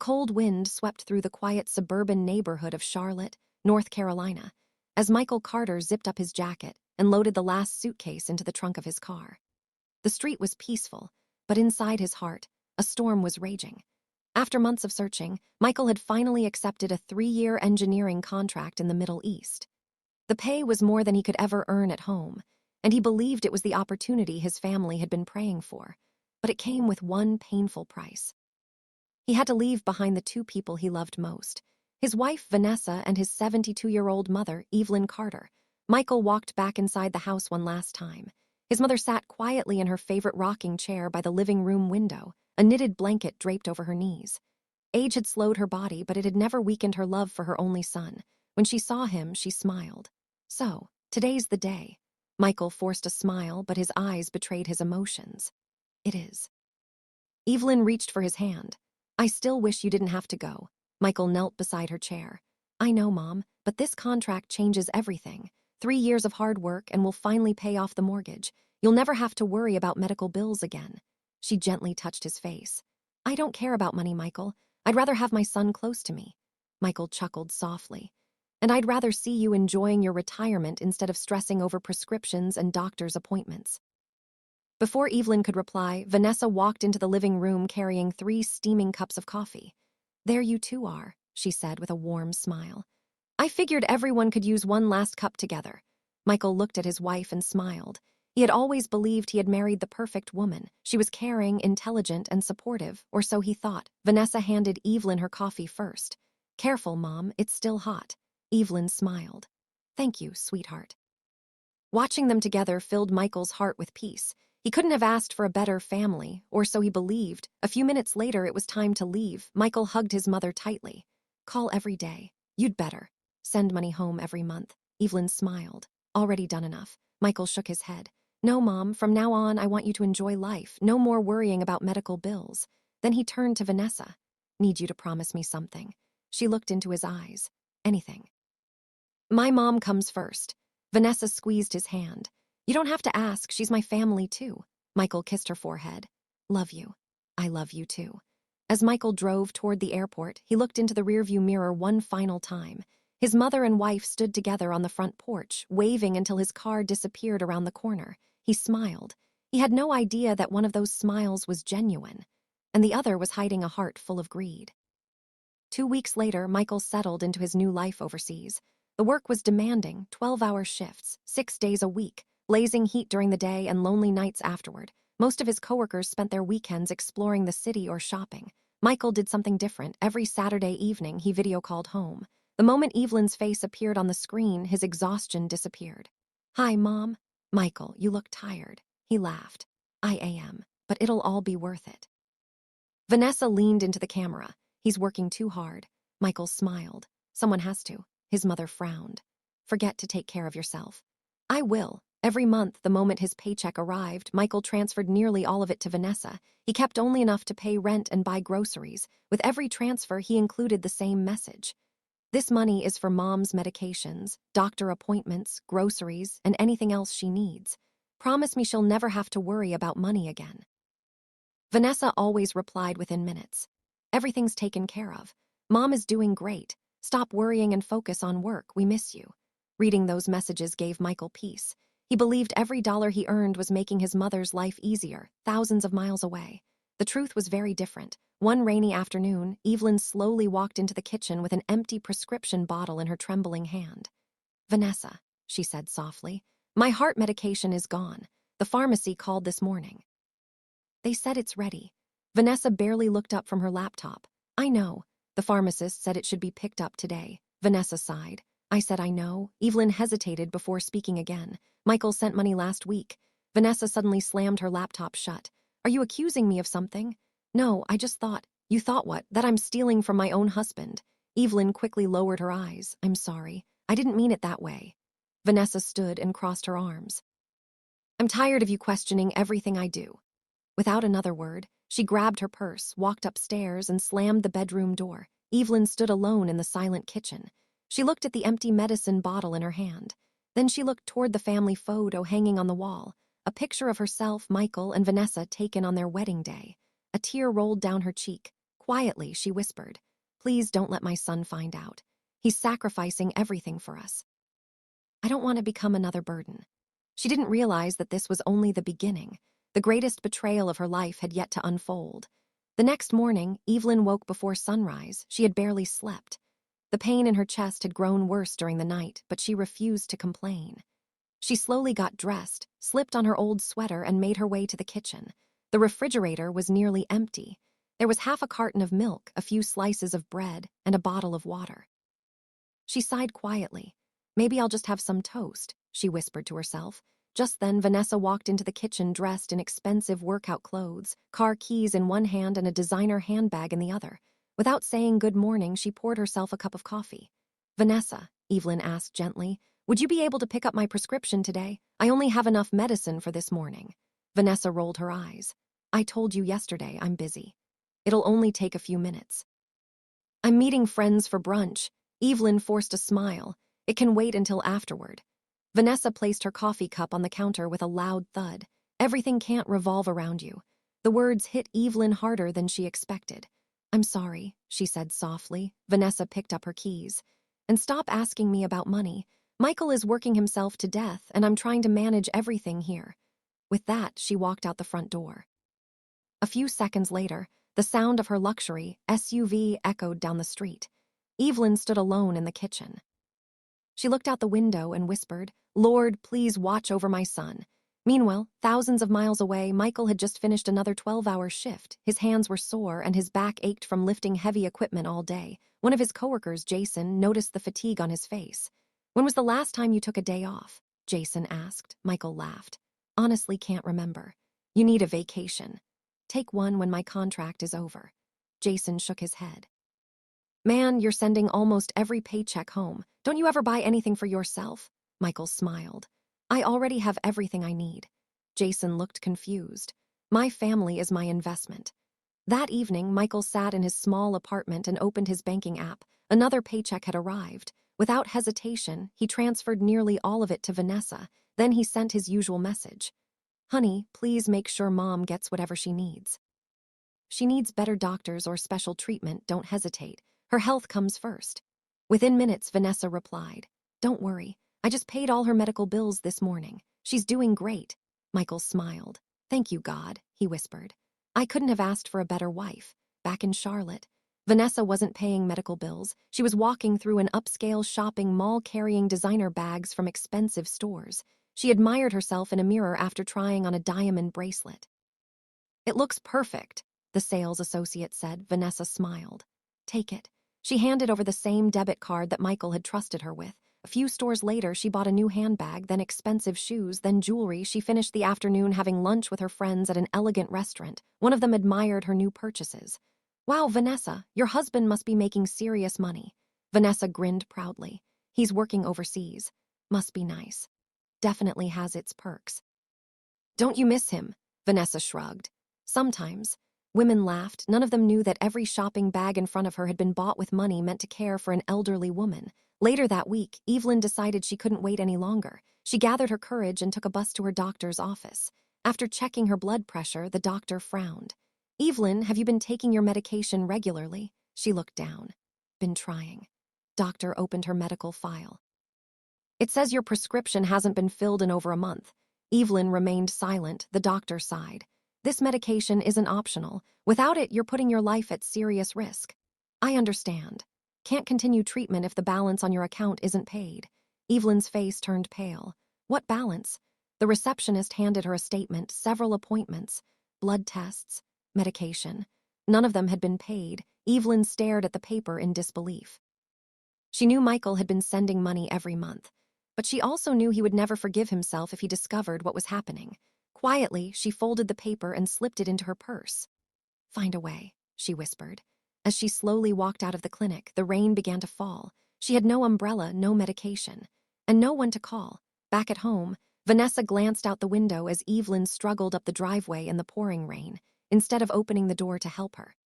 cold wind swept through the quiet suburban neighborhood of Charlotte, North Carolina, as Michael Carter zipped up his jacket and loaded the last suitcase into the trunk of his car. The street was peaceful, but inside his heart, a storm was raging. After months of searching, Michael had finally accepted a 3-year engineering contract in the Middle East. The pay was more than he could ever earn at home, and he believed it was the opportunity his family had been praying for, but it came with one painful price. He had to leave behind the 2 people he loved most, his wife Vanessa and his 72-year-old mother, Evelyn Carter. Michael walked back inside the house one last time. His mother sat quietly in her favorite rocking chair by the living room window, a knitted blanket draped over her knees. Age had slowed her body, but it had never weakened her love for her only son. When she saw him, she smiled. "So, today's the day." Michael forced a smile, but his eyes betrayed his emotions. "It is." Evelyn reached for his hand. "I still wish you didn't have to go." Michael knelt beside her chair. "I know, Mom, but this contract changes everything. 3 years of hard work and we'll finally pay off the mortgage. You'll never have to worry about medical bills again." She gently touched his face. "I don't care about money, Michael. I'd rather have my son close to me." Michael chuckled softly. "And I'd rather see you enjoying your retirement instead of stressing over prescriptions and doctor's appointments." Before Evelyn could reply, Vanessa walked into the living room carrying 3 steaming cups of coffee. "There you 2 are," she said with a warm smile. "I figured everyone could use one last cup together." Michael looked at his wife and smiled. He had always believed he had married the perfect woman. She was caring, intelligent, and supportive, or so he thought. Vanessa handed Evelyn her coffee first. "Careful, Mom, it's still hot." Evelyn smiled. "Thank you, sweetheart." Watching them together filled Michael's heart with peace. He couldn't have asked for a better family, or so he believed. A few minutes later, it was time to leave. Michael hugged his mother tightly. "Call every day. You'd better. Send money home every month." Evelyn smiled. "Already done enough." Michael shook his head. "No, Mom, from now on, I want you to enjoy life. No more worrying about medical bills." Then he turned to Vanessa. "Need you to promise me something." She looked into his eyes. "Anything." "My mom comes first." Vanessa squeezed his hand. "You don't have to ask. She's my family, too." Michael kissed her forehead. "Love you." "I love you, too." As Michael drove toward the airport, he looked into the rearview mirror one final time. His mother and wife stood together on the front porch, waving until his car disappeared around the corner. He smiled. He had no idea that one of those smiles was genuine, and the other was hiding a heart full of greed. 2 weeks later, Michael settled into his new life overseas. The work was demanding, 12-hour shifts, 6 days a week, blazing heat during the day and lonely nights afterward. Most of his coworkers spent their weekends exploring the city or shopping. Michael did something different. Every Saturday evening, he video called home. The moment Evelyn's face appeared on the screen, his exhaustion disappeared. "Hi, Mom." "Michael, you look tired." He laughed. "I am, but it'll all be worth it." Vanessa leaned into the camera. "He's working too hard." Michael smiled. "Someone has to." His mother frowned. "Forget to take care of yourself." "I will." Every month, the moment his paycheck arrived, Michael transferred nearly all of it to Vanessa. He kept only enough to pay rent and buy groceries. With every transfer, he included the same message. "This money is for Mom's medications, doctor appointments, groceries, and anything else she needs. Promise me she'll never have to worry about money again." Vanessa always replied within minutes. "Everything's taken care of. Mom is doing great. Stop worrying and focus on work. We miss you." Reading those messages gave Michael peace. He believed every dollar he earned was making his mother's life easier, thousands of miles away. The truth was very different. One rainy afternoon, Evelyn slowly walked into the kitchen with an empty prescription bottle in her trembling hand. "Vanessa," she said softly, "my heart medication is gone. The pharmacy called this morning. They said it's ready." Vanessa barely looked up from her laptop. "I know. The pharmacist said it should be picked up today." Vanessa sighed. "I said I know." Evelyn hesitated before speaking again. "Michael sent money last week." Vanessa suddenly slammed her laptop shut. "Are you accusing me of something?" "No, I just thought." "You thought what? That I'm stealing from my own husband." Evelyn quickly lowered her eyes. "I'm sorry. I didn't mean it that way." Vanessa stood and crossed her arms. "I'm tired of you questioning everything I do." Without another word, she grabbed her purse, walked upstairs, and slammed the bedroom door. Evelyn stood alone in the silent kitchen. She looked at the empty medicine bottle in her hand. Then she looked toward the family photo hanging on the wall, a picture of herself, Michael, and Vanessa taken on their wedding day. A tear rolled down her cheek. Quietly, she whispered, "Please don't let my son find out. He's sacrificing everything for us. I don't want to become another burden." She didn't realize that this was only the beginning. The greatest betrayal of her life had yet to unfold. The next morning, Evelyn woke before sunrise. She had barely slept. The pain in her chest had grown worse during the night, but she refused to complain. She slowly got dressed, slipped on her old sweater, and made her way to the kitchen. The refrigerator was nearly empty. There was half a carton of milk, a few slices of bread, and a bottle of water. She sighed quietly. "Maybe I'll just have some toast," she whispered to herself. Just then, Vanessa walked into the kitchen dressed in expensive workout clothes, car keys in one hand and a designer handbag in the other. Without saying good morning, she poured herself a cup of coffee. "Vanessa," Evelyn asked gently, "would you be able to pick up my prescription today? I only have enough medicine for this morning." Vanessa rolled her eyes. "I told you yesterday I'm busy. It'll only take a few minutes." "I'm meeting friends for brunch." Evelyn forced a smile. "It can wait until afterward." Vanessa placed her coffee cup on the counter with a loud thud. "Everything can't revolve around you." The words hit Evelyn harder than she expected. "I'm sorry," she said softly. Vanessa picked up her keys. "And stop asking me about money. Michael is working himself to death, and I'm trying to manage everything here." With that, she walked out the front door. A few seconds later, the sound of her luxury SUV echoed down the street. Evelyn stood alone in the kitchen. She looked out the window and whispered, "Lord, please watch over my son." Meanwhile, thousands of miles away, Michael had just finished another 12-hour shift. His hands were sore and his back ached from lifting heavy equipment all day. One of his coworkers, Jason, noticed the fatigue on his face. "When was the last time you took a day off?" Jason asked. Michael laughed. "Honestly, can't remember." "You need a vacation." "Take one when my contract is over." Jason shook his head. "Man, you're sending almost every paycheck home. Don't you ever buy anything for yourself?" Michael smiled. "I already have everything I need." Jason looked confused. "My family is my investment." That evening, Michael sat in his small apartment and opened his banking app. Another paycheck had arrived. Without hesitation, he transferred nearly all of it to Vanessa. Then he sent his usual message. "Honey, please make sure Mom gets whatever she needs. She needs better doctors or special treatment, don't hesitate. Her health comes first." Within minutes, Vanessa replied, "Don't worry. I just paid all her medical bills this morning. She's doing great." Michael smiled. "Thank you, God," he whispered. "I couldn't have asked for a better wife." Back in Charlotte, Vanessa wasn't paying medical bills. She was walking through an upscale shopping mall carrying designer bags from expensive stores. She admired herself in a mirror after trying on a diamond bracelet. "It looks perfect," the sales associate said. Vanessa smiled. "Take it." She handed over the same debit card that Michael had trusted her with. A few stores later, she bought a new handbag, then expensive shoes, then jewelry. She finished the afternoon having lunch with her friends at an elegant restaurant. One of them admired her new purchases. "Wow, Vanessa, your husband must be making serious money." Vanessa grinned proudly. "He's working overseas. Must be nice. Definitely has its perks." "Don't you miss him?" Vanessa shrugged. "Sometimes." Women laughed. None of them knew that every shopping bag in front of her had been bought with money meant to care for an elderly woman. Later that week, Evelyn decided she couldn't wait any longer. She gathered her courage and took a bus to her doctor's office. After checking her blood pressure, the doctor frowned. "Evelyn, have you been taking your medication regularly?" She looked down. "Been trying." Doctor opened her medical file. "It says your prescription hasn't been filled in over a month." Evelyn remained silent. The doctor sighed. "This medication isn't optional. Without it, you're putting your life at serious risk." "I understand. Can't continue treatment if the balance on your account isn't paid." Evelyn's face turned pale. "What balance?" The receptionist handed her a statement, several appointments, blood tests, medication. None of them had been paid. Evelyn stared at the paper in disbelief. She knew Michael had been sending money every month, but she also knew he would never forgive himself if he discovered what was happening. Quietly, she folded the paper and slipped it into her purse. "Find a way," she whispered. As she slowly walked out of the clinic, the rain began to fall. She had no umbrella, no medication, and no one to call. Back at home, Vanessa glanced out the window as Evelyn struggled up the driveway in the pouring rain, instead of opening the door to help her.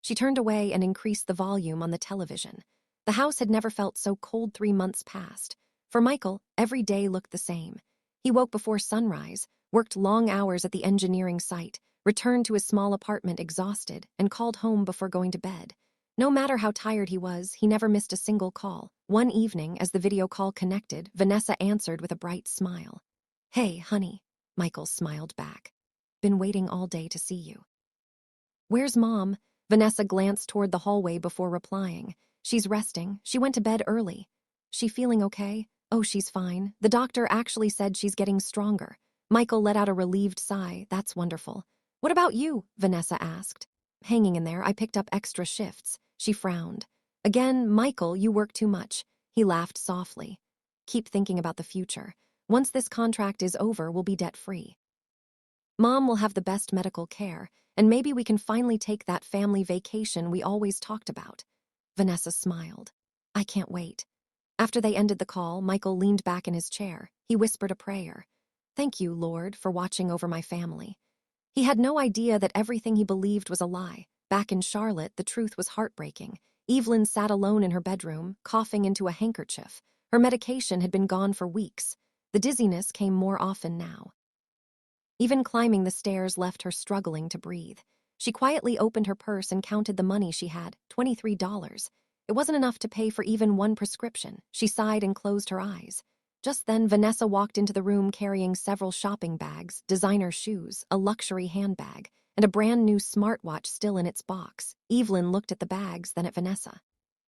She turned away and increased the volume on the television. The house had never felt so cold. 3 months passed. For Michael, every day looked the same. He woke before sunrise, worked long hours at the engineering site, returned to his small apartment exhausted, and called home before going to bed. No matter how tired he was, he never missed a single call. One evening, as the video call connected, Vanessa answered with a bright smile. "Hey, honey," Michael smiled back. "Been waiting all day to see you." "Where's Mom?" Vanessa glanced toward the hallway before replying. "She's resting. She went to bed early." "She feeling okay?" "Oh, she's fine. The doctor actually said she's getting stronger." Michael let out a relieved sigh. "That's wonderful." "What about you?" Vanessa asked. "Hanging in there. I picked up extra shifts." She frowned. "Again, Michael, you work too much." He laughed softly. "Keep thinking about the future. Once this contract is over, we'll be debt-free. Mom will have the best medical care, and maybe we can finally take that family vacation we always talked about." Vanessa smiled. "I can't wait." After they ended the call, Michael leaned back in his chair. He whispered a prayer. "Thank you, Lord, for watching over my family." He had no idea that everything he believed was a lie. Back in Charlotte, the truth was heartbreaking. Evelyn sat alone in her bedroom, coughing into a handkerchief. Her medication had been gone for weeks. The dizziness came more often now. Even climbing the stairs left her struggling to breathe. She quietly opened her purse and counted the money she had, $23. It wasn't enough to pay for even one prescription. She sighed and closed her eyes. Just then, Vanessa walked into the room carrying several shopping bags, designer shoes, a luxury handbag, and a brand new smartwatch still in its box. Evelyn looked at the bags, then at Vanessa.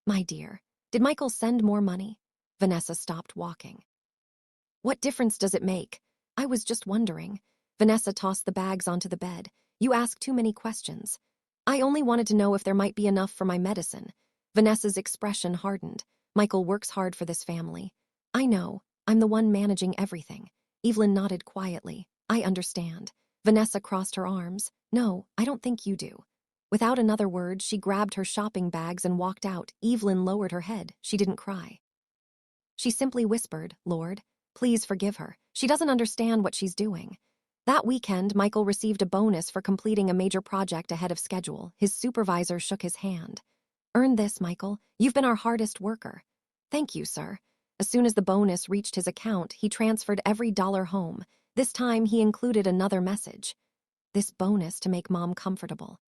"My dear, did Michael send more money?" Vanessa stopped walking. "What difference does it make? I was just wondering." Vanessa tossed the bags onto the bed. "You ask too many questions." "I only wanted to know if there might be enough for my medicine." Vanessa's expression hardened. "Michael works hard for this family." "I know. I'm the one managing everything." Evelyn nodded quietly. "I understand." Vanessa crossed her arms. "No, I don't think you do." Without another word, she grabbed her shopping bags and walked out. Evelyn lowered her head. She didn't cry. She simply whispered, "Lord, please forgive her. She doesn't understand what she's doing." That weekend, Michael received a bonus for completing a major project ahead of schedule. His supervisor shook his hand. "Earn this, Michael. You've been our hardest worker." "Thank you, sir." As soon as the bonus reached his account, he transferred every dollar home. This time, he included another message. "This bonus to make Mom comfortable.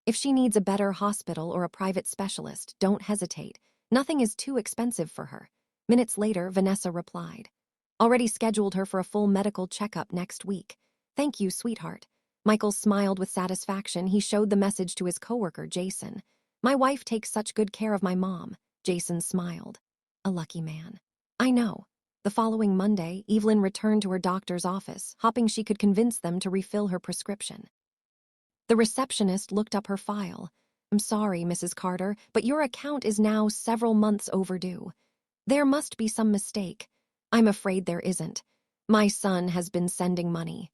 If she needs a better hospital or a private specialist, don't hesitate. Nothing is too expensive for her." Minutes later, Vanessa replied. "Already scheduled her for a full medical checkup next week." "Thank you, sweetheart." Michael smiled with satisfaction. He showed the message to his coworker, Jason. "My wife takes such good care of my mom." Jason smiled. "A lucky man." "I know." The following Monday, Evelyn returned to her doctor's office, hoping she could convince them to refill her prescription. The receptionist looked up her file. "I'm sorry, Mrs. Carter, but your account is now several months overdue. There must be some mistake." "I'm afraid there isn't. My son has been sending money."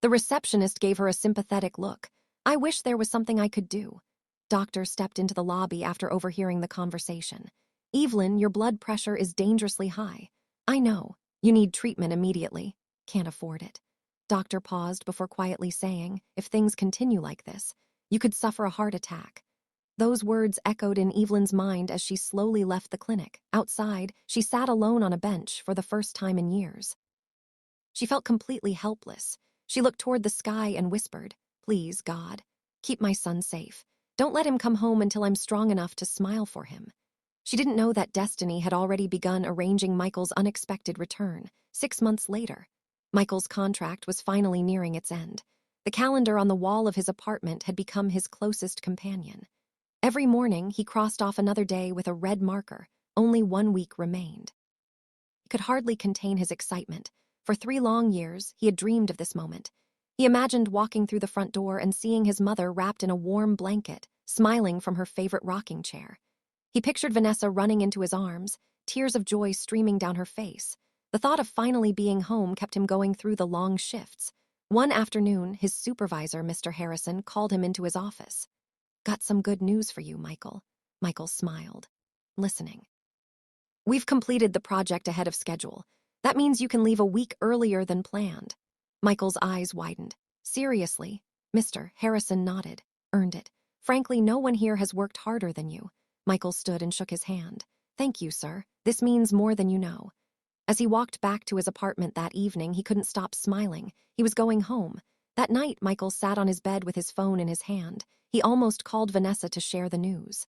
The receptionist gave her a sympathetic look. "I wish there was something I could do." Doctor stepped into the lobby after overhearing the conversation. "Evelyn, your blood pressure is dangerously high." "I know. You need treatment immediately." "Can't afford it." Doctor paused before quietly saying, "If things continue like this, you could suffer a heart attack." Those words echoed in Evelyn's mind as she slowly left the clinic. Outside, she sat alone on a bench for the first time in years. She felt completely helpless. She looked toward the sky and whispered, "Please, God, keep my son safe. Don't let him come home until I'm strong enough to smile for him." She didn't know that destiny had already begun arranging Michael's unexpected return. 6 months later, Michael's contract was finally nearing its end. The calendar on the wall of his apartment had become his closest companion. Every morning, he crossed off another day with a red marker. Only 1 week remained. He could hardly contain his excitement. For 3 long years, he had dreamed of this moment. He imagined walking through the front door and seeing his mother wrapped in a warm blanket, smiling from her favorite rocking chair. He pictured Vanessa running into his arms, tears of joy streaming down her face. The thought of finally being home kept him going through the long shifts. One afternoon, his supervisor, Mr. Harrison, called him into his office. "Got some good news for you, Michael." Michael smiled. "Listening." "We've completed the project ahead of schedule. That means you can leave a week earlier than planned." Michael's eyes widened. "Seriously?" Mr. Harrison nodded. "Earned it. Frankly, no one here has worked harder than you." Michael stood and shook his hand. "Thank you, sir. This means more than you know." As he walked back to his apartment that evening, he couldn't stop smiling. He was going home. That night, Michael sat on his bed with his phone in his hand. He almost called Vanessa to share the news.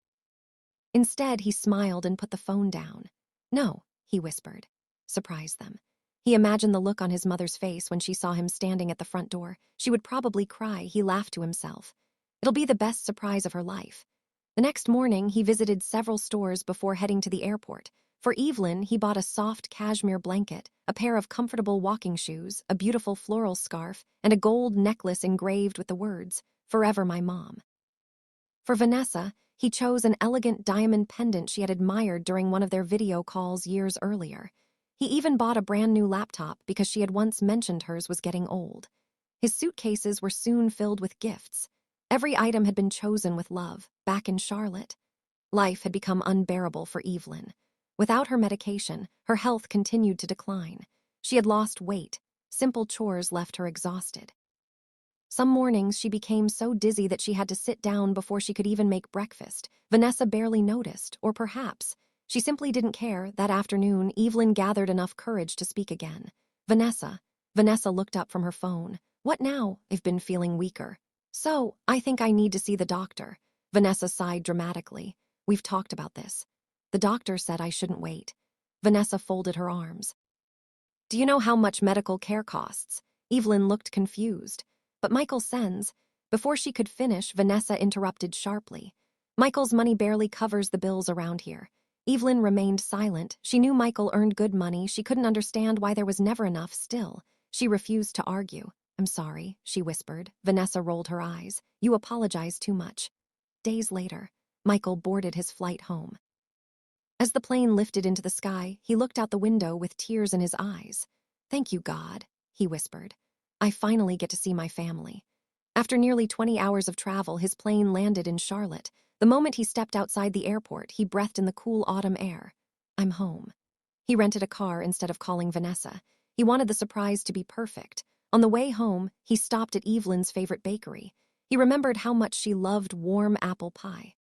Instead, he smiled and put the phone down. "No," he whispered. Surprise them. He imagined the look on his mother's face when she saw him standing at the front door. She would probably cry. He laughed to himself. It'll be the best surprise of her life. The next morning, he visited several stores before heading to the airport. For Evelyn, he bought a soft cashmere blanket, a pair of comfortable walking shoes, a beautiful floral scarf, and a gold necklace engraved with the words, "Forever my mom." For Vanessa, he chose an elegant diamond pendant she had admired during one of their video calls years earlier. He even bought a brand new laptop because she had once mentioned hers was getting old. His suitcases were soon filled with gifts. Every item had been chosen with love, back in Charlotte. Life had become unbearable for Evelyn. Without her medication, her health continued to decline. She had lost weight. Simple chores left her exhausted. Some mornings she became so dizzy that she had to sit down before she could even make breakfast. Vanessa barely noticed, or perhaps she simply didn't care. That afternoon, Evelyn gathered enough courage to speak again. "Vanessa." Vanessa looked up from her phone. "What now? I've been feeling weaker. So, I think I need to see the doctor." Vanessa sighed dramatically. "We've talked about this. The doctor said I shouldn't wait." Vanessa folded her arms. "Do you know how much medical care costs?" Evelyn looked confused. "But Michael sends—" Before she could finish, Vanessa interrupted sharply. "Michael's money barely covers the bills around here." Evelyn remained silent. She knew Michael earned good money. She couldn't understand why there was never enough. Still, she refused to argue. "I'm sorry," she whispered. Vanessa rolled her eyes. "You apologize too much." Days later, Michael boarded his flight home. As the plane lifted into the sky, he looked out the window with tears in his eyes. "Thank you, God," he whispered. "I finally get to see my family." After nearly 20 hours of travel, his plane landed in Charlotte. The moment he stepped outside the airport, he breathed in the cool autumn air. "I'm home." He rented a car instead of calling Vanessa. He wanted the surprise to be perfect. On the way home, he stopped at Evelyn's favorite bakery. He remembered how much she loved warm apple pie.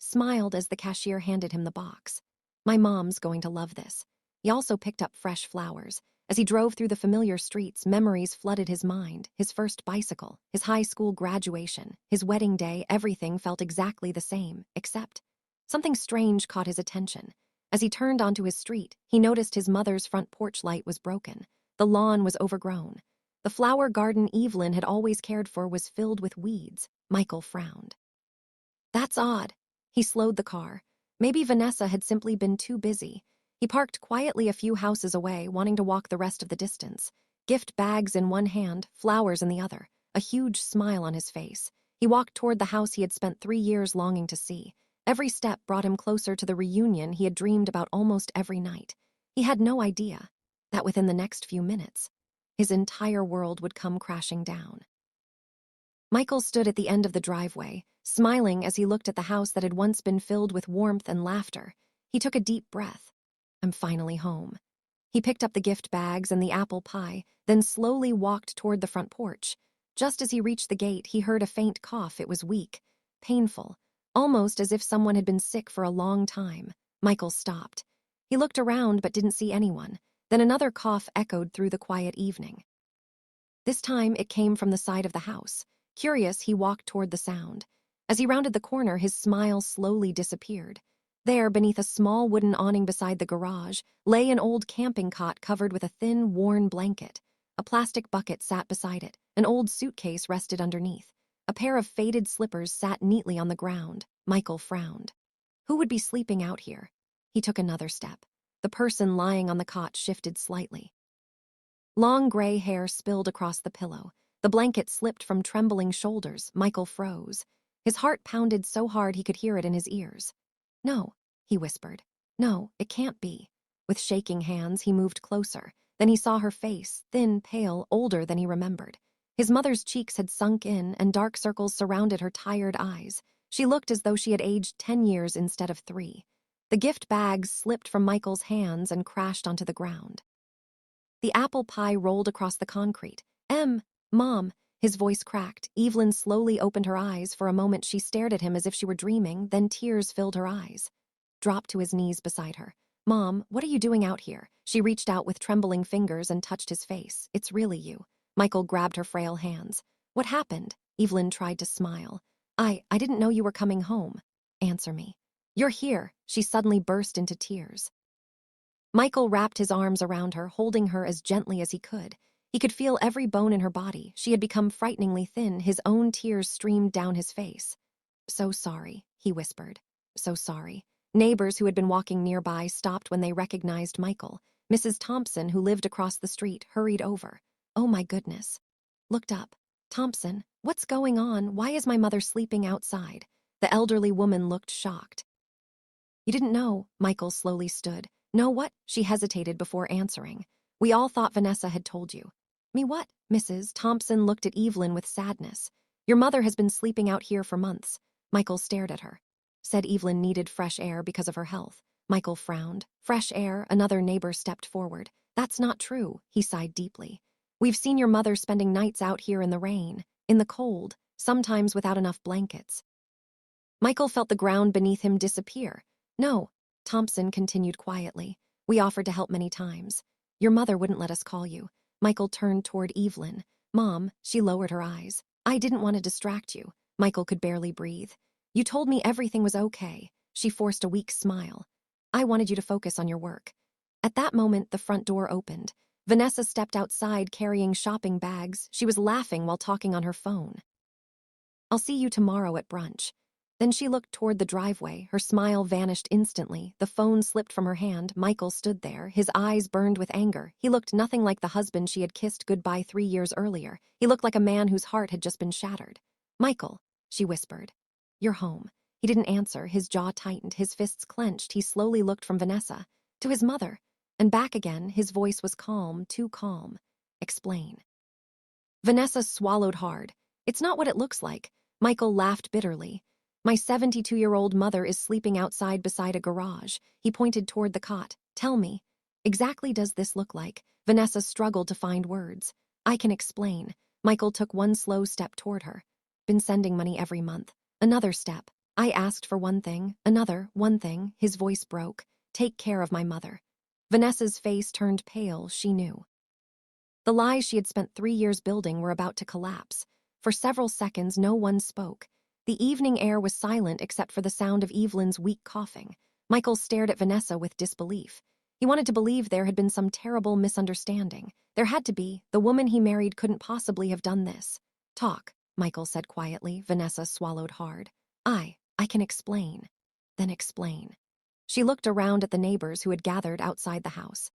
Smiled as the cashier handed him the box. "My mom's going to love this." He also picked up fresh flowers. As he drove through the familiar streets, memories flooded his mind. His first bicycle, his high school graduation, his wedding day, everything felt exactly the same, except something strange caught his attention. As he turned onto his street, he noticed his mother's front porch light was broken. The lawn was overgrown. The flower garden Evelyn had always cared for was filled with weeds. Michael frowned. "That's odd." He slowed the car. Maybe Vanessa had simply been too busy. He parked quietly a few houses away, wanting to walk the rest of the distance. Gift bags in one hand, flowers in the other, a huge smile on his face. He walked toward the house he had spent 3 years longing to see. Every step brought him closer to the reunion he had dreamed about almost every night. He had no idea that within the next few minutes, his entire world would come crashing down. Michael stood at the end of the driveway, smiling as he looked at the house that had once been filled with warmth and laughter. He took a deep breath. "I'm finally home." He picked up the gift bags and the apple pie, then slowly walked toward the front porch. Just as he reached the gate, he heard a faint cough. It was weak, painful, almost as if someone had been sick for a long time. Michael stopped. He looked around but didn't see anyone. Then another cough echoed through the quiet evening. This time it came from the side of the house. Curious, he walked toward the sound. As he rounded the corner, his smile slowly disappeared. There, beneath a small wooden awning beside the garage, lay an old camping cot covered with a thin, worn blanket. A plastic bucket sat beside it. An old suitcase rested underneath. A pair of faded slippers sat neatly on the ground. Michael frowned. Who would be sleeping out here? He took another step. The person lying on the cot shifted slightly. Long gray hair spilled across the pillow. The blanket slipped from trembling shoulders. Michael froze. His heart pounded so hard he could hear it in his ears. "No," he whispered. "No, it can't be." With shaking hands, he moved closer. Then he saw her face, thin, pale, older than he remembered. His mother's cheeks had sunk in, and dark circles surrounded her tired eyes. She looked as though she had aged 10 years instead of 3. The gift bags slipped from Michael's hands and crashed onto the ground. The apple pie rolled across the concrete. Mom," his voice cracked. Evelyn slowly opened her eyes. For a moment she stared at him as if she were dreaming, then tears filled her eyes. Dropped to his knees beside her. "Mom, what are you doing out here?" She reached out with trembling fingers and touched his face. "It's really you." Michael grabbed her frail hands. What happened? Evelyn tried to smile. I didn't know you were coming home. Answer me. You're here. She suddenly burst into tears. Michael wrapped his arms around her, holding her as gently as he could. He could feel every bone in her body. She had become frighteningly thin. His own tears streamed down his face. So sorry, he whispered. So sorry. Neighbors who had been walking nearby stopped when they recognized Michael. Mrs. Thompson, who lived across the street, hurried over. Oh my goodness. Looked up. Thompson, what's going on? Why is my mother sleeping outside? The elderly woman looked shocked. You didn't know, Michael slowly stood. Know what? She hesitated before answering. We all thought Vanessa had told you. Me what? Mrs. Thompson looked at Evelyn with sadness. Your mother has been sleeping out here for months. Michael stared at her. Said Evelyn needed fresh air because of her health. Michael frowned. Fresh air, another neighbor stepped forward. That's not true, he sighed deeply. We've seen your mother spending nights out here in the rain, in the cold, sometimes without enough blankets. Michael felt the ground beneath him disappear. No, Thompson continued quietly. We offered to help many times. Your mother wouldn't let us call you. Michael turned toward Evelyn. Mom, she lowered her eyes. I didn't want to distract you. Michael could barely breathe. You told me everything was okay. She forced a weak smile. I wanted you to focus on your work. At that moment, the front door opened. Vanessa stepped outside carrying shopping bags. She was laughing while talking on her phone. I'll see you tomorrow at brunch. Then she looked toward the driveway. Her smile vanished instantly. The phone slipped from her hand. Michael stood there. His eyes burned with anger. He looked nothing like the husband she had kissed goodbye 3 years earlier. He looked like a man whose heart had just been shattered. Michael, she whispered. You're home. He didn't answer. His jaw tightened. His fists clenched. He slowly looked from Vanessa to his mother and back again. His voice was calm, too calm. Explain. Vanessa swallowed hard. It's not what it looks like. Michael laughed bitterly. My 72-year-old mother is sleeping outside beside a garage. He pointed toward the cot. Tell me, exactly does this look like? Vanessa struggled to find words. I can explain. Michael took one slow step toward her. Been sending money every month. Another step. I asked for one thing. Another, one thing. His voice broke. Take care of my mother. Vanessa's face turned pale. She knew. The lies she had spent 3 years building were about to collapse. For several seconds, no one spoke. The evening air was silent except for the sound of Evelyn's weak coughing. Michael stared at Vanessa with disbelief. He wanted to believe there had been some terrible misunderstanding. There had to be. The woman he married couldn't possibly have done this. Talk, Michael said quietly. Vanessa swallowed hard. I can explain. Then explain. She looked around at the neighbors who had gathered outside the house.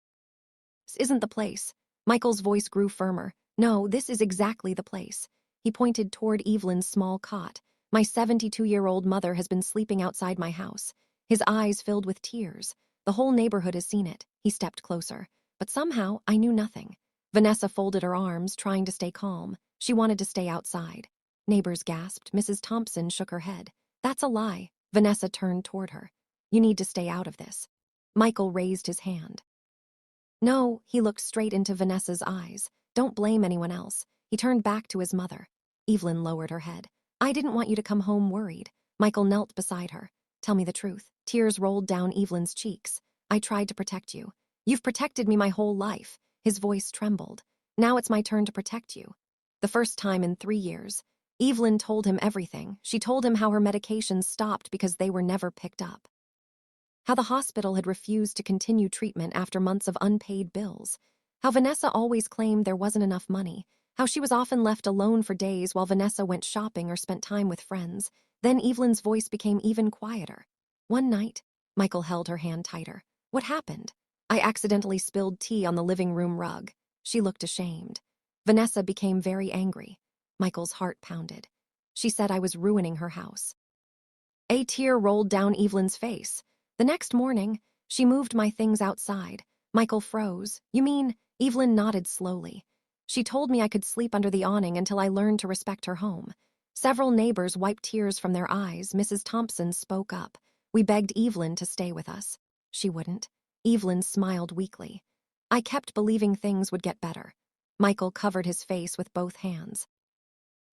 This isn't the place. Michael's voice grew firmer. No, this is exactly the place. He pointed toward Evelyn's small cot. My 72-year-old mother has been sleeping outside my house. His eyes filled with tears. The whole neighborhood has seen it. He stepped closer. But somehow, I knew nothing. Vanessa folded her arms, trying to stay calm. She wanted to stay outside. Neighbors gasped. Mrs. Thompson shook her head. That's a lie. Vanessa turned toward her. You need to stay out of this. Michael raised his hand. No, he looked straight into Vanessa's eyes. Don't blame anyone else. He turned back to his mother. Evelyn lowered her head. I didn't want you to come home worried. Michael knelt beside her. Tell me the truth. Tears rolled down Evelyn's cheeks. I tried to protect you. You've protected me my whole life. His voice trembled. Now it's my turn to protect you. The first time in 3 years. Evelyn told him everything. She told him how her medications stopped because they were never picked up. How the hospital had refused to continue treatment after months of unpaid bills. How Vanessa always claimed there wasn't enough money. How she was often left alone for days while Vanessa went shopping or spent time with friends. Then Evelyn's voice became even quieter. One night, Michael held her hand tighter. What happened? I accidentally spilled tea on the living room rug. She looked ashamed. Vanessa became very angry. Michael's heart pounded. She said I was ruining her house. A tear rolled down Evelyn's face. The next morning, she moved my things outside. Michael froze. You mean? Evelyn nodded slowly. She told me I could sleep under the awning until I learned to respect her home. Several neighbors wiped tears from their eyes. Mrs. Thompson spoke up. We begged Evelyn to stay with us. She wouldn't. Evelyn smiled weakly. I kept believing things would get better. Michael covered his face with both hands.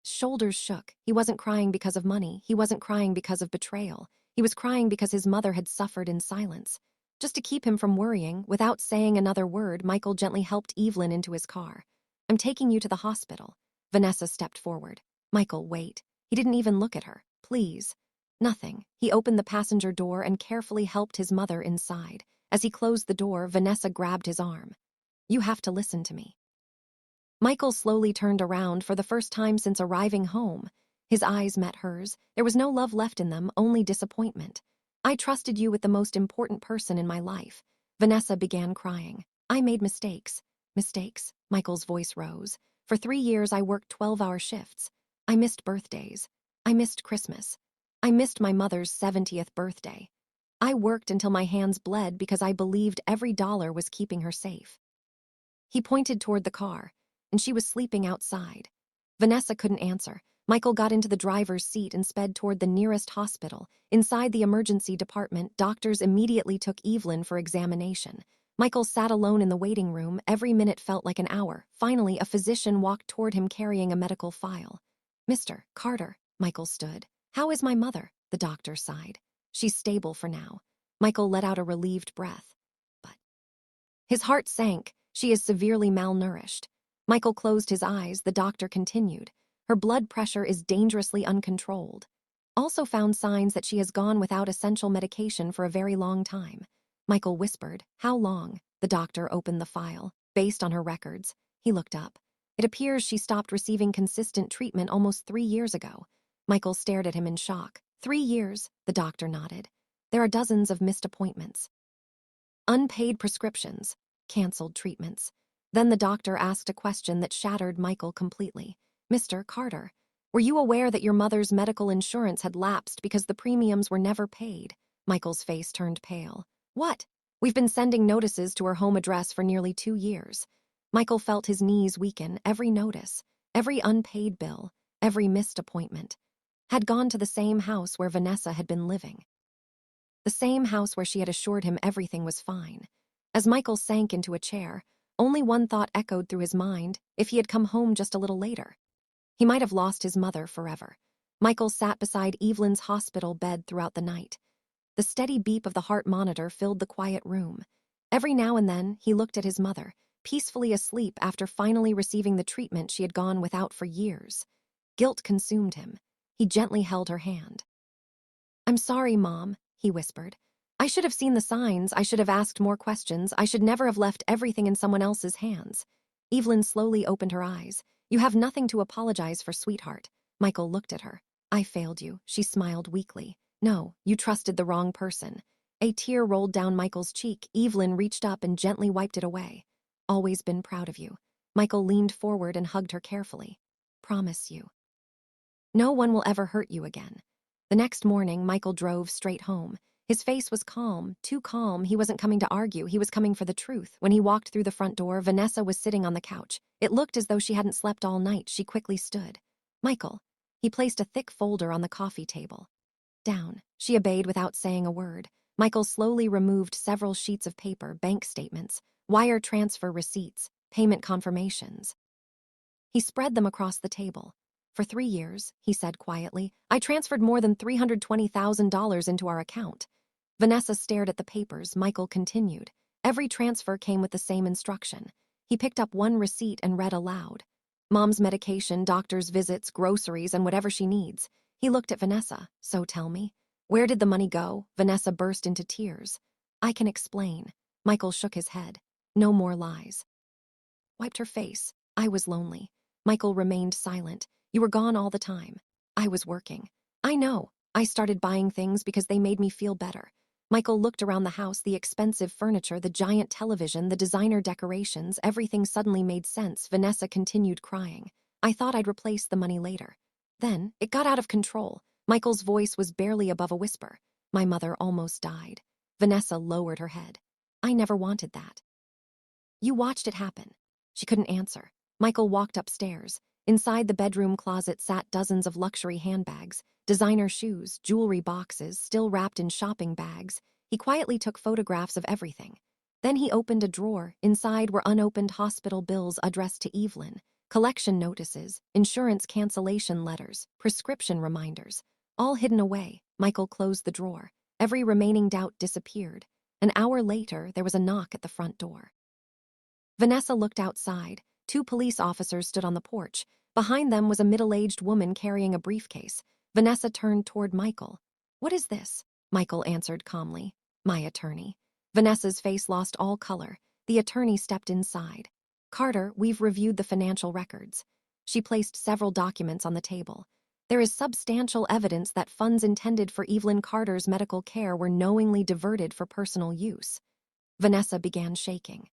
His shoulders shook. He wasn't crying because of money. He wasn't crying because of betrayal. He was crying because his mother had suffered in silence. Just to keep him from worrying, without saying another word, Michael gently helped Evelyn into his car. I'm taking you to the hospital. Vanessa stepped forward. Michael, wait. He didn't even look at her. Please. Nothing. He opened the passenger door and carefully helped his mother inside. As he closed the door, Vanessa grabbed his arm. You have to listen to me. Michael slowly turned around for the first time since arriving home. His eyes met hers. There was no love left in them, only disappointment. I trusted you with the most important person in my life. Vanessa began crying. I made mistakes. Mistakes? Michael's voice rose. For 3 years, I worked 12-hour shifts. I missed birthdays. I missed Christmas. I missed my mother's 70th birthday. I worked until my hands bled because I believed every dollar was keeping her safe. He pointed toward the car, and she was sleeping outside. Vanessa couldn't answer. Michael got into the driver's seat and sped toward the nearest hospital. Inside the emergency department, doctors immediately took Evelyn for examination. Michael sat alone in the waiting room. Every minute felt like an hour. Finally, a physician walked toward him carrying a medical file. Mr. Carter, Michael stood. How is my mother? The doctor sighed. She's stable for now. Michael let out a relieved breath. But his heart sank. She is severely malnourished. Michael closed his eyes. The doctor continued. Her blood pressure is dangerously uncontrolled. Also found signs that she has gone without essential medication for a very long time. Michael whispered, how long? The doctor opened the file. Based on her records. He looked up. It appears she stopped receiving consistent treatment almost 3 years ago. Michael stared at him in shock. 3 years? The doctor nodded. There are dozens of missed appointments. Unpaid prescriptions. Canceled treatments. Then the doctor asked a question that shattered Michael completely. Mr. Carter, were you aware that your mother's medical insurance had lapsed because the premiums were never paid? Michael's face turned pale. What? We've been sending notices to her home address for nearly 2 years. Michael felt his knees weaken. Every notice, every unpaid bill, every missed appointment had gone to the same house where Vanessa had been living. The same house where she had assured him everything was fine. As Michael sank into a chair, only one thought echoed through his mind: if he had come home just a little later. He might have lost his mother forever. Michael sat beside Evelyn's hospital bed throughout the night. The steady beep of the heart monitor filled the quiet room. Every now and then, he looked at his mother, peacefully asleep after finally receiving the treatment she had gone without for years. Guilt consumed him. He gently held her hand. I'm sorry, Mom, he whispered. I should have seen the signs. I should have asked more questions. I should never have left everything in someone else's hands. Evelyn slowly opened her eyes. You have nothing to apologize for, sweetheart. Michael looked at her. I failed you. She smiled weakly. No, you trusted the wrong person. A tear rolled down Michael's cheek. Evelyn reached up and gently wiped it away. Always been proud of you. Michael leaned forward and hugged her carefully. Promise you. No one will ever hurt you again. The next morning, Michael drove straight home. His face was calm, too calm. He wasn't coming to argue. He was coming for the truth. When he walked through the front door, Vanessa was sitting on the couch. It looked as though she hadn't slept all night. She quickly stood. Michael. He placed a thick folder on the coffee table. Down. She obeyed without saying a word. Michael slowly removed several sheets of paper, bank statements, wire transfer receipts, payment confirmations. He spread them across the table. For 3 years, he said quietly, I transferred more than $320,000 into our account. Vanessa stared at the papers. Michael continued. Every transfer came with the same instruction. He picked up one receipt and read aloud. Mom's medication, doctor's visits, groceries, and whatever she needs. He looked at Vanessa. So tell me, where did the money go? Vanessa burst into tears. I can explain. Michael shook his head. No more lies. Wiped her face. I was lonely. Michael remained silent. You were gone all the time. I was working. I know. I started buying things because they made me feel better. Michael looked around the house, the expensive furniture, the giant television, the designer decorations. Everything suddenly made sense. Vanessa continued crying. I thought I'd replace the money later. Then, it got out of control. Michael's voice was barely above a whisper. My mother almost died. Vanessa lowered her head. I never wanted that. You watched it happen. She couldn't answer. Michael walked upstairs. Inside the bedroom closet sat dozens of luxury handbags, designer shoes, jewelry boxes, still wrapped in shopping bags. He quietly took photographs of everything. Then he opened a drawer. Inside were unopened hospital bills addressed to Evelyn, collection notices, insurance cancellation letters, prescription reminders, all hidden away. Michael closed the drawer. Every remaining doubt disappeared. An hour later, there was a knock at the front door. Vanessa looked outside. Two police officers stood on the porch. Behind them was a middle-aged woman carrying a briefcase. Vanessa turned toward Michael. "What is this?" Michael answered calmly. "My attorney." Vanessa's face lost all color. The attorney stepped inside. "Carter, we've reviewed the financial records." She placed several documents on the table. "There is substantial evidence that funds intended for Evelyn Carter's medical care were knowingly diverted for personal use." Vanessa began shaking.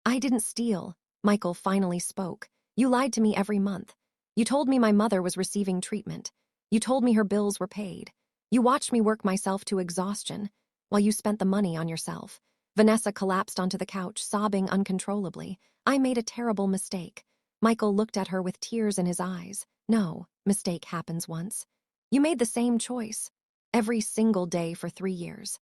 "I didn't steal," Michael finally spoke. "You lied to me every month. You told me my mother was receiving treatment. You told me her bills were paid. You watched me work myself to exhaustion while you spent the money on yourself." Vanessa collapsed onto the couch, sobbing uncontrollably. "I made a terrible mistake." Michael looked at her with tears in his eyes. "No, mistake happens once. You made the same choice. Every single day for 3 years."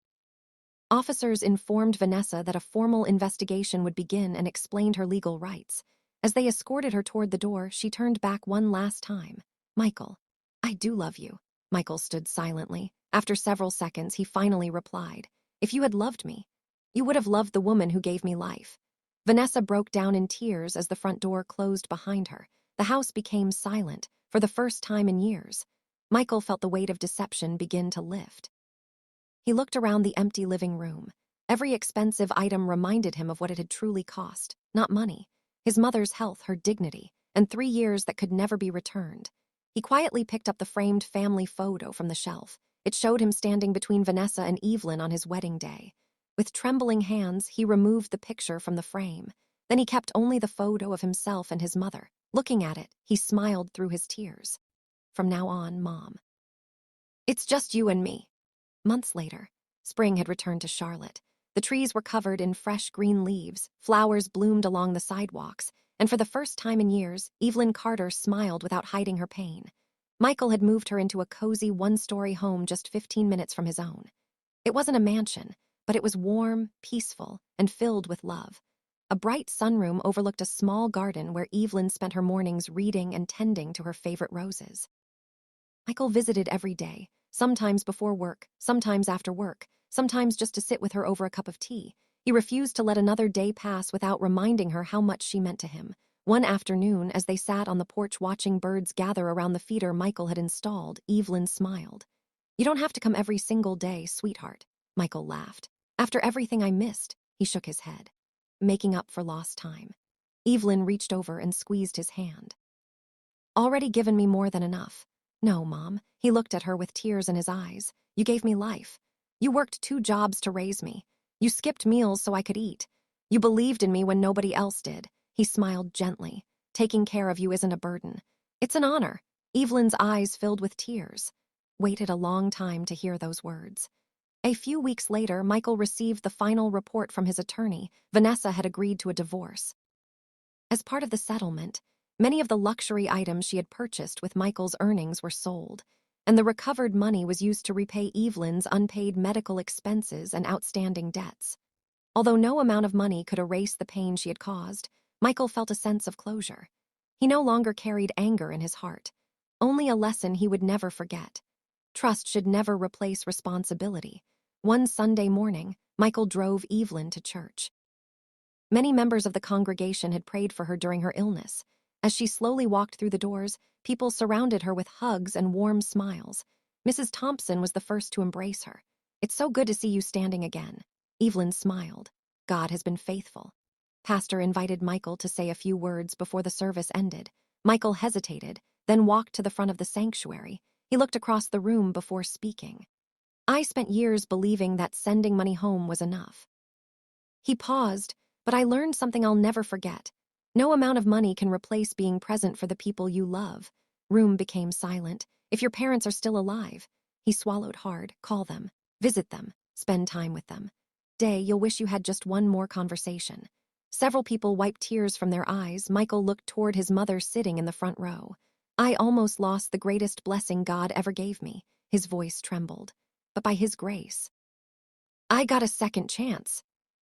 Officers informed Vanessa that a formal investigation would begin and explained her legal rights. As they escorted her toward the door, she turned back one last time. "Michael, I do love you." Michael stood silently. After several seconds, he finally replied, "If you had loved me, you would have loved the woman who gave me life." Vanessa broke down in tears as the front door closed behind her. The house became silent for the first time in years. Michael felt the weight of deception begin to lift. He looked around the empty living room. Every expensive item reminded him of what it had truly cost, not money. His mother's health, her dignity, and 3 years that could never be returned. He quietly picked up the framed family photo from the shelf. It showed him standing between Vanessa and Evelyn on his wedding day. With trembling hands, he removed the picture from the frame. Then he kept only the photo of himself and his mother. Looking at it, he smiled through his tears. "From now on, Mom, it's just you and me." Months later, spring had returned to Charlotte. The trees were covered in fresh green leaves, flowers bloomed along the sidewalks, and for the first time in years, Evelyn Carter smiled without hiding her pain. Michael had moved her into a cozy one-story home just 15 minutes from his own. It wasn't a mansion, but it was warm, peaceful, and filled with love. A bright sunroom overlooked a small garden where Evelyn spent her mornings reading and tending to her favorite roses. Michael visited every day, sometimes before work, sometimes after work, sometimes just to sit with her over a cup of tea. He refused to let another day pass without reminding her how much she meant to him. One afternoon, as they sat on the porch watching birds gather around the feeder Michael had installed, Evelyn smiled. "You don't have to come every single day, sweetheart." Michael laughed. "After everything I missed," he shook his head. "Making up for lost time." Evelyn reached over and squeezed his hand. "Already given me more than enough." "No, Mom." He looked at her with tears in his eyes. "You gave me life. You worked 2 jobs to raise me. You skipped meals so I could eat. You believed in me when nobody else did." He smiled gently. "Taking care of you isn't a burden. It's an honor." Evelyn's eyes filled with tears. Waited a long time to hear those words. A few weeks later, Michael received the final report from his attorney. Vanessa had agreed to a divorce. As part of the settlement, many of the luxury items she had purchased with Michael's earnings were sold, and the recovered money was used to repay Evelyn's unpaid medical expenses and outstanding debts. Although no amount of money could erase the pain she had caused, Michael felt a sense of closure. He no longer carried anger in his heart, only a lesson he would never forget. Trust should never replace responsibility. One Sunday morning, Michael drove Evelyn to church. Many members of the congregation had prayed for her during her illness. As she slowly walked through the doors, people surrounded her with hugs and warm smiles. Mrs. Thompson was the first to embrace her. "It's so good to see you standing again." Evelyn smiled. "God has been faithful." Pastor invited Michael to say a few words before the service ended. Michael hesitated, then walked to the front of the sanctuary. He looked across the room before speaking. "I spent years believing that sending money home was enough." He paused, "But I learned something I'll never forget. No amount of money can replace being present for the people you love." Room became silent. "If your parents are still alive," he swallowed hard, "call them, visit them, spend time with them. You'll wish you had just one more conversation." Several people wiped tears from their eyes. Michael looked toward his mother sitting in the front row. "I almost lost the greatest blessing God ever gave me." His voice trembled. "But by his grace, I got a second chance."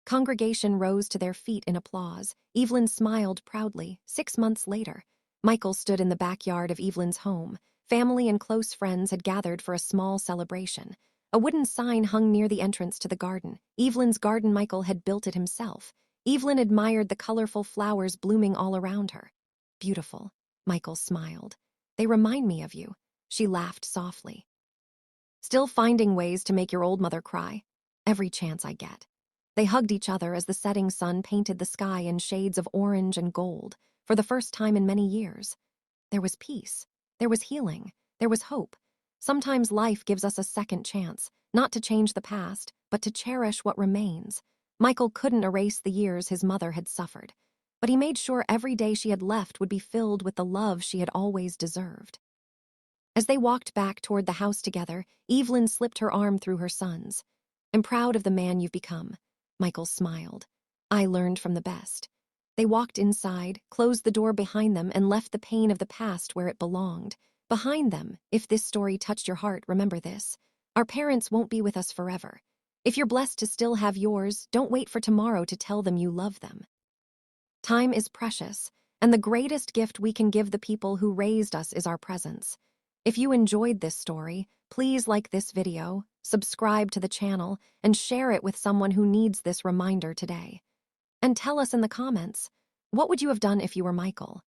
Congregation rose to their feet in applause. Evelyn smiled proudly. 6 months later, Michael stood in the backyard of Evelyn's home. Family and close friends had gathered for a small celebration. A wooden sign hung near the entrance to the garden. Evelyn's garden. Michael had built it himself. Evelyn admired the colorful flowers blooming all around her. Beautiful, Michael smiled. They remind me of you. She laughed softly. Still finding ways to make your old mother cry? Every chance I get. They hugged each other as the setting sun painted the sky in shades of orange and gold for the first time in many years. There was peace. There was healing. There was hope. Sometimes life gives us a second chance, not to change the past, but to cherish what remains. Michael couldn't erase the years his mother had suffered, but he made sure every day she had left would be filled with the love she had always deserved. As they walked back toward the house together, Evelyn slipped her arm through her son's. "I'm proud of the man you've become," Michael smiled. "I learned from the best." They walked inside, closed the door behind them, and left the pain of the past where it belonged. Behind them, if this story touched your heart, remember this. Our parents won't be with us forever. If you're blessed to still have yours, don't wait for tomorrow to tell them you love them. Time is precious, and the greatest gift we can give the people who raised us is our presence. If you enjoyed this story, please like this video, subscribe to the channel, and share it with someone who needs this reminder today. And tell us in the comments, what would you have done if you were Michael?